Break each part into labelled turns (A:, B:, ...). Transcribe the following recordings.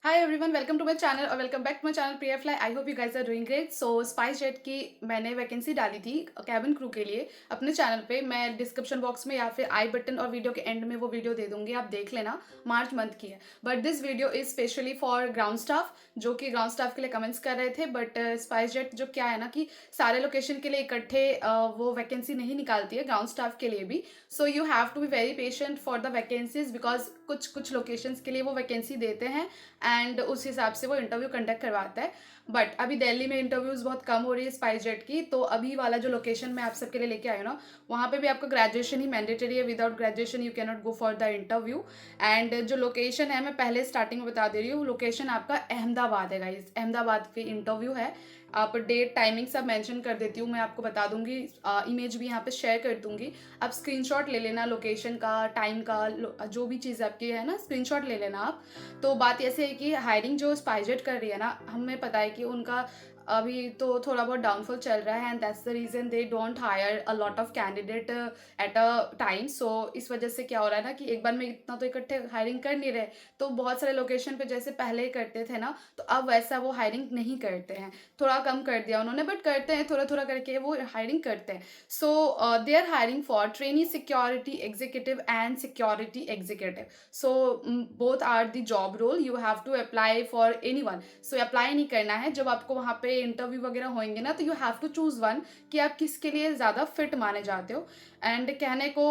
A: Hi everyone, welcome to my channel और welcome back to my channel Priya fly. I hope you guys are doing great. So SpiceJet की मैंने vacancy डाली थी cabin crew के लिए अपने चैनल पे। मैं डिस्क्रिप्शन बॉक्स में या फिर आई बटन और वीडियो के एंड में वो वीडियो दे दूंगी, आप देख लेना। मार्च मंथ की है, but this video is specially for ground staff जो कि ग्राउंड स्टाफ के लिए कमेंट्स कर रहे थे। बट स्पाइस जेट जो क्या है ना कि सारे लोकेशन के लिए इकट्ठे वो वैकेंसी नहीं निकालती है, ग्राउंड स्टाफ के लिए भी। So you have to be very patient for the vacancies because कुछ कुछ लोकेशंस के लिए वो वैकेंसी देते हैं एंड उस हिसाब से वो इंटरव्यू कंडक्ट करवाता है। बट अभी दिल्ली में इंटरव्यूज बहुत कम हो रही है स्पाइस जेट की, तो अभी वाला जो लोकेशन मैं आप सबके लिए लेके आई हूँ ना, वहाँ पे भी आपका ग्रेजुएशन ही मैंडेटरी है। Without graduation you can not go for the interview. And जो लोकेशन है मैं पहले स्टार्टिंग में बता दे रही हूँ, लोकेशन आपका अहमदाबाद है गाइस, अहमदाबाद के इंटरव्यू है। आप डेट टाइमिंग सब मेंशन कर देती हूँ, मैं आपको बता दूंगी, इमेज भी यहाँ पे शेयर कर दूंगी। आप स्क्रीनशॉट ले लेना लोकेशन का, टाइम का, जो भी चीज़ आपकी है ना स्क्रीनशॉट ले लेना आप। तो बात ऐसे है कि हायरिंग जो स्पाइसजेट कर रही है ना, हमें पता है कि उनका अभी तो थोड़ा बहुत डाउनफॉल चल रहा है and that's the reason they don't hire a lot of candidate at a time. So इस वजह से क्या हो रहा है ना कि एक बार में इतना तो इकट्ठे हायरिंग कर नहीं रहे। तो बहुत सारे लोकेशन पे जैसे पहले करते थे ना, तो अब वैसा वो हायरिंग नहीं करते हैं, थोड़ा कम कर दिया उन्होंने, बट करते हैं थोड़ा थोड़ा करके वो हायरिंग करते हैं। So they are hiring for trainee security executive and security executive. So both are the job role, you have to apply for any one. So apply नहीं करना है, जब आपको वहाँ पे इंटरव्यू वगैरह होंगे ना, तो you have to choose one कि आप किसके लिए ज़्यादा फिट माने जाते हो। एंड कहने को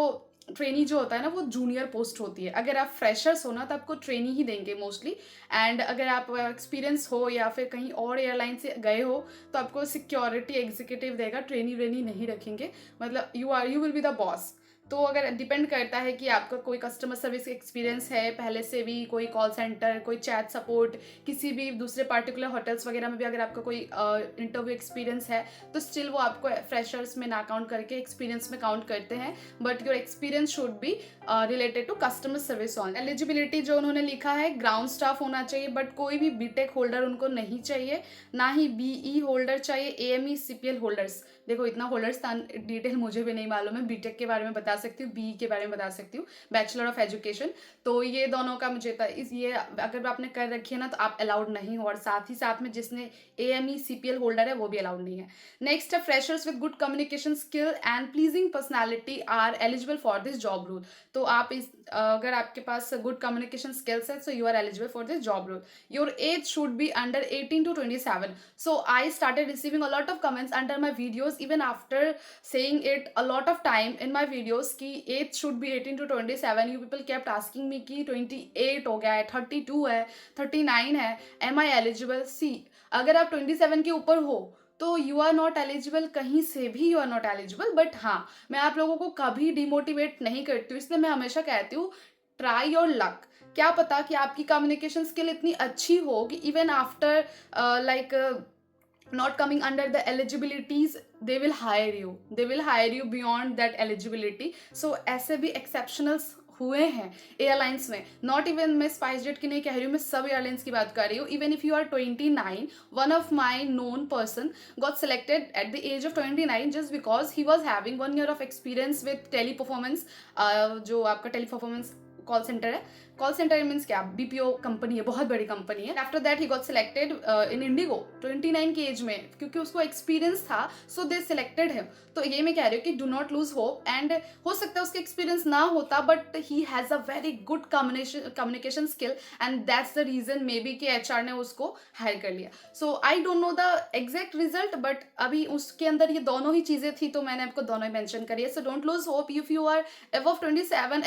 A: ट्रेनी जो होता है ना वो जूनियर पोस्ट होती है। अगर आप फ्रेशर्स हो ना तो आपको ट्रेनी ही देंगे मोस्टली। एंड अगर आप एक्सपीरियंस हो या फिर कहीं और एयरलाइन से गए हो तो आपको सिक्योरिटी एग्जीक्यूटिव देगा, ट्रेनी व्रेनी नहीं रखेंगे। मतलब you will be the boss. तो अगर डिपेंड करता है कि आपका कोई कस्टमर सर्विस एक्सपीरियंस है पहले से भी, कोई कॉल सेंटर, कोई चैट सपोर्ट, किसी भी दूसरे पार्टिकुलर होटल्स वगैरह में भी अगर आपका कोई इंटरव्यू एक्सपीरियंस है, तो स्टिल वो आपको फ्रेशर्स में ना काउंट करके एक्सपीरियंस में काउंट करते हैं। But your experience should be related to customer service on. Eligibility जो उन्होंने लिखा है, ग्राउंड स्टाफ होना चाहिए, बट कोई भी बीटेक होल्डर उनको नहीं चाहिए, ना ही बीई होल्डर चाहिए, एएमई सीपीएल होल्डर्स। देखो इतना होल्डर्स डिटेल मुझे भी नहीं मालूम है, बीटेक के बारे में बता सकती हूँ, बीई के बारे में बता सकती हूँ, बैचलर ऑफ एजुकेशन। तो ये दोनों का मुझे ये अगर आपने कर रखी है ना तो आप अलाउड नहीं हो, और साथ ही साथ में जिसने एएमई सीपीएल होल्डर है वो भी अलाउड नहीं है। नेक्स्ट है freshers with good communication skill and pleasing personality are eligible for this job role. तो आप इस अगर आपके पास गुड कम्युनिकेशन स्किल्स है, so you are eligible for this job role. Your age should be under 18 to 27. So I started receiving a lot of comments under my videos even after saying it a lot of time in my videos कि age should be 18 to 27. You people kept asking me कि 28 हो गया है, 32 है, 39 है, am I eligible? See, अगर आप 27 के ऊपर हो तो यू आर नॉट एलिजिबल, कहीं से भी you are not eligible. But हाँ, मैं आप लोगों को कभी डिमोटिवेट नहीं करती हूँ, इसलिए मैं हमेशा कहती हूँ ट्राई योर लक। क्या पता कि आपकी कम्युनिकेशन स्किल इतनी अच्छी हो कि even after like not coming under the eligibilities, they will hire you beyond that eligibility. So ऐसे भी exceptionals हुए हैं एयरलाइंस में। नॉट इवन मैं स्पाइस जेट की नहीं कह रही हूँ, मैं सब एयरलाइंस की बात कर रही हूँ। Even if you are 29, one of my known person got selected at the age of 29 just because he was having 1 year of experience with Teleperformance. जो आपका टेली परफॉर्मेंस कॉल सेंटर है, call centre means क्या, BPO company है, बहुत बड़ी company है। After that he got selected in IndiGo 29 की as में, क्योंकि उसको एक्सपीरियंस था, सो दे सिलेक्टेड हिम। तो ये मैं कह रही हूँ कि do not lose hope. And हो सकता है उसका एक्सपीरियंस ना होता, but he has a very good communication skill and that's the reason maybe कि एचआर ने उसको हायर कर लिया। So I don't know the exact result, but अभी उसके अंदर ये दोनों ही चीजें थी, तो मैंने आपको दोनों ही मेंशन करी है। So don't lose hope, if you are above 27,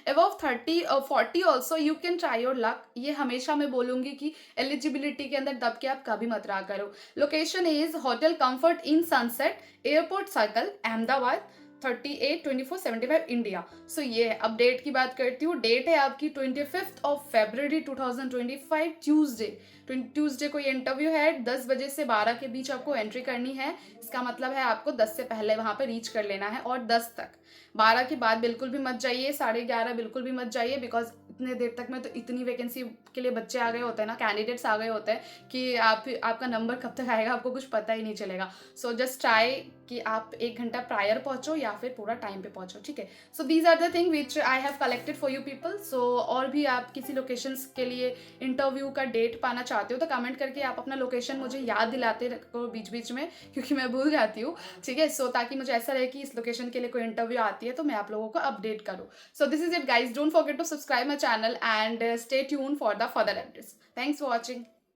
A: above 30 40 also you can try your luck. ये हमेशा मैं बोलूंगी कि एलिजिबिलिटी के अंदर दब के आप कभी मत रहा करो। Location is hotel Comfort Inn Sunset, Airport Circle, Ahmedabad, 382475 India. So ये अब डेट की बात करती हूँ। डेट है आपकी 25 February 2025, ट्यूसडे को ये इंटरव्यू है। 10 बजे से 12 के बीच आपको एंट्री करनी है। इसका मतलब है आपको 10 से पहले वहां पे रीच कर लेना है, और 10 तक। 12 के बाद बिल्कुल भी मत जाइए, 11:30 बिल्कुल भी मत जाइए, बिकॉज इतने देर तक में तो इतनी वैकेंसी के लिए बच्चे आ गए होते हैं ना, कैंडिडेट्स आ गए होते हैं कि आपका नंबर कब तक आएगा आपको कुछ पता ही नहीं चलेगा। सो जस्ट ट्राई कि आप 1 घंटा प्रायर पहुँचो या फिर पूरा टाइम पे पहुँचो, ठीक है। So these are the thing which I have collected for you people. So और भी आप किसी लोकेशंस के लिए इंटरव्यू का डेट पाना चाहते हो तो कमेंट करके आप अपना लोकेशन मुझे याद दिलाते रखो बीच बीच में, क्योंकि मैं भूल जाती हूँ, ठीक है। सो ताकि मुझे ऐसा रहे कि इस लोकेशन के लिए कोई इंटरव्यू आती है तो मैं आप लोगों को अपडेट करूँ। So this is it guys, don't forget to subscribe my channel and stay tune for the further updates. Thanks for watching.